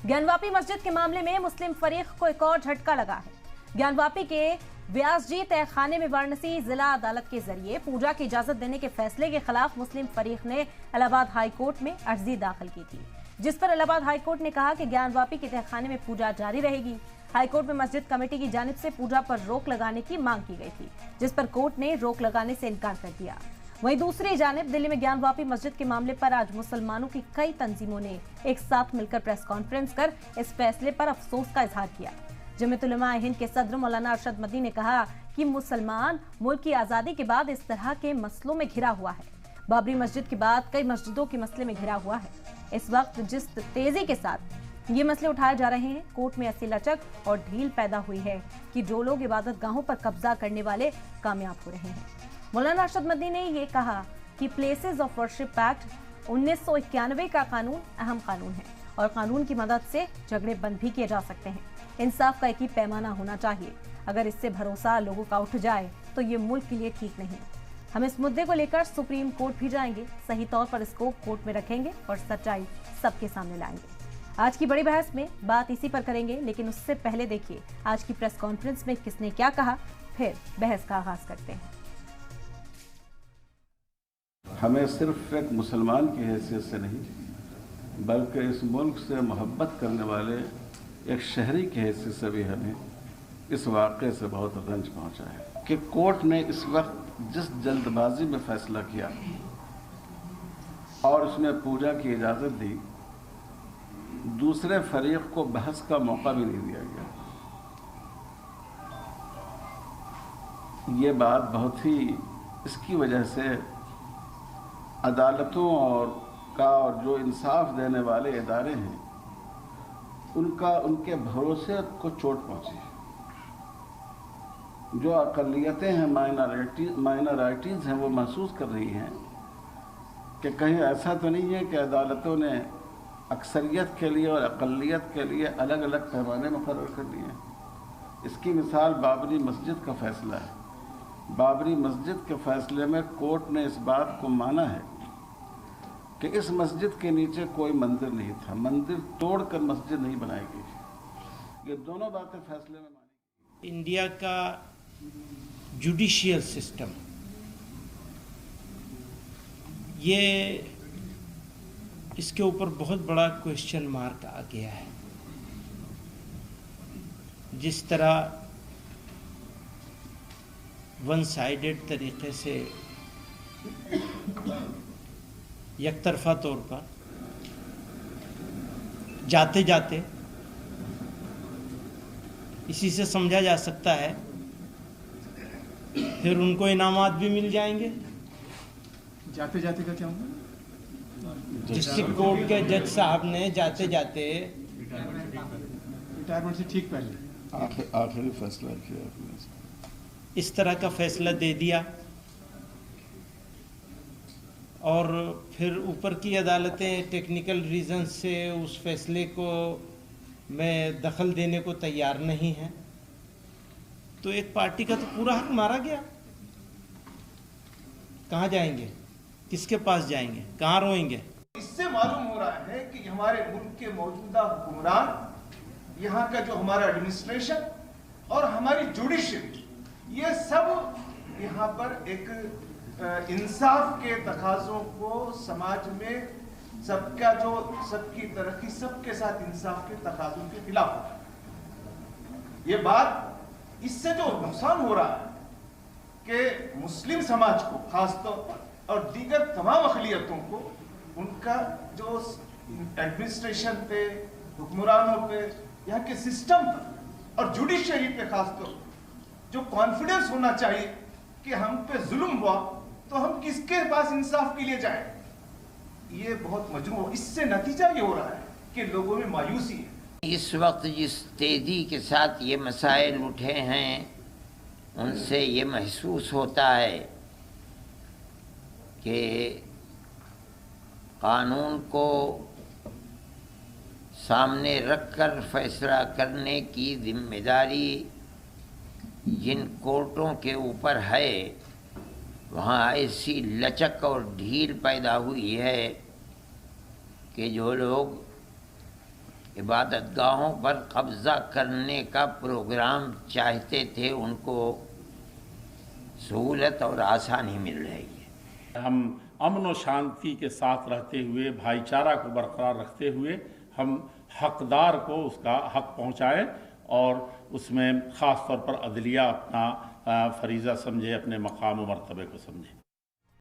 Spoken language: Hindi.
ज्ञानवापी मस्जिद के मामले में मुस्लिम फरीक को एक और झटका लगा है। ज्ञानवापी के व्यासजी तहखाने में वाराणसी जिला अदालत के जरिए पूजा की इजाजत देने के फैसले के खिलाफ मुस्लिम फरीक ने इलाहाबाद हाई कोर्ट में अर्जी दाखिल की थी, जिस पर इलाहाबाद हाई कोर्ट ने कहा कि ज्ञानवापी के तहखाने में पूजा जारी रहेगी। हाईकोर्ट में मस्जिद कमेटी की जानिब से पूजा पर रोक लगाने की मांग की गई थी, जिस पर कोर्ट ने रोक लगाने से इनकार कर दिया। वहीं दूसरी जानिब दिल्ली में ज्ञानवापी मस्जिद के मामले पर आज मुसलमानों की कई तंजीमों ने एक साथ मिलकर प्रेस कॉन्फ्रेंस कर इस फैसले पर अफसोस का इजहार किया। जमीयत उलमा हिंद के सदर मौलाना अरशद मदनी ने कहा कि मुसलमान मुल्क की आजादी के बाद इस तरह के मसलों में घिरा हुआ है। बाबरी मस्जिद के बाद कई मस्जिदों के मसले में घिरा हुआ है। इस वक्त जिस तेजी के साथ ये मसले उठाए जा रहे हैं, कोर्ट में ऐसी लचक और ढील पैदा हुई है कि जो लोग इबादत गाहों पर कब्जा करने वाले कामयाब हो रहे हैं। मौलाना अरशद मदनी ने यह कहा कि प्लेसेस ऑफ वर्शिप एक्ट 1991 का कानून अहम कानून है और कानून की मदद से झगड़े बंद भी किए जा सकते हैं। इंसाफ का एक ही पैमाना होना चाहिए। अगर इससे भरोसा लोगों का उठ जाए तो ये मुल्क के लिए ठीक नहीं। हम इस मुद्दे को लेकर सुप्रीम कोर्ट भी जाएंगे, सही तौर पर इसको कोर्ट में रखेंगे और सच्चाई सबके सामने लाएंगे। आज की बड़ी बहस में बात इसी पर करेंगे, लेकिन उससे पहले देखिए आज की प्रेस कॉन्फ्रेंस में किसने क्या कहा, फिर बहस का आगाज करते हैं। हमें सिर्फ एक मुसलमान की हैसियत से नहीं, बल्कि इस मुल्क से मोहब्बत करने वाले एक शहरी की हैसियत से भी हमें इस वाक़े से बहुत रंज पहुंचा है कि कोर्ट ने इस वक्त जिस जल्दबाजी में फैसला किया और उसमें पूजा की इजाज़त दी, दूसरे फरीक को बहस का मौका भी नहीं दिया गया। ये बात बहुत ही इसकी वजह से अदालतों और जो इंसाफ देने वाले इदारे हैं उनके भरोसे को चोट पहुंची। जो अक़लियतें हैं, माइनॉरिटीज़ हैं, वो महसूस कर रही हैं कि कहीं ऐसा तो नहीं है कि अदालतों ने अक्सरियत के लिए और अक़लियत के लिए अलग अलग पैमाने मुकर्रर कर दिए हैं। इसकी मिसाल बाबरी मस्जिद का फ़ैसला है। बाबरी मस्जिद के फ़ैसले में कोर्ट ने इस बात को माना है कि इस मस्जिद के नीचे कोई मंदिर नहीं था, मंदिर तोड़कर मस्जिद नहीं बनाई गई। ये दोनों बातें फैसले में मानी। इंडिया का जुडिशियल सिस्टम, ये इसके ऊपर बहुत बड़ा क्वेश्चन मार्क आ गया है। जिस तरह वन साइडेड तरीके से यकतरफा तौर पर जाते जाते इसी से समझा जा सकता है फिर उनको इनामात भी मिल जाएंगे। जाते जाते का क्या होगा? डिस्ट्रिक्ट कोर्ट के जज साहब ने जाते जाते रिटायरमेंट से ठीक पहले आखिरी फैसला किया, इस तरह का फैसला दे दिया और फिर ऊपर की अदालतें टेक्निकल रीज़न से उस फैसले को में दखल देने को तैयार नहीं है, तो एक पार्टी का तो पूरा हक मारा गया। कहाँ जाएंगे, किसके पास जाएंगे, कहाँ रोएंगे? इससे मालूम हो रहा है कि हमारे मुल्क के मौजूदा हुक्मरान, यहाँ का जो हमारा एडमिनिस्ट्रेशन और हमारी जुडिशरी, ये सब यहाँ पर एक इंसाफ के तकाज़ों को समाज में सबकी तरक्की, सबके साथ इंसाफ के तकाज़ों के खिलाफ होता है। ये बात, इससे जो नुकसान हो रहा है कि मुस्लिम समाज को खासतौर पर और दीगर तमाम अक़लियतों को उनका जो एडमिनिस्ट्रेशन पे, हुक्मरानों पे, यहाँ के सिस्टम पर और जुडिशरी पे खासतौर जो कॉन्फिडेंस होना चाहिए कि हम पे जुल्म हुआ तो हम किसके पास इंसाफ के लिए जाएं, ये बहुत मजबूर। इससे नतीजा ये हो रहा है कि लोगों में मायूसी है। इस वक्त जिस तेज़ी के साथ ये मसाइल उठे हैं, उनसे ये महसूस होता है कि कानून को सामने रखकर फैसला करने की जिम्मेदारी जिन कोर्टों के ऊपर है, वहाँ ऐसी लचक और ढील पैदा हुई है कि जो लोग इबादत गाहों पर कब्ज़ा करने का प्रोग्राम चाहते थे, उनको सहूलत और आसानी मिल रही है। हम अमन और शांति के साथ रहते हुए, भाईचारा को बरकरार रखते हुए हम हकदार को उसका हक पहुंचाएं और उसमें ख़ास तौर पर अदलिया अपना फरीज़ा समझे, अपने मकाम और मर्तबे को समझे।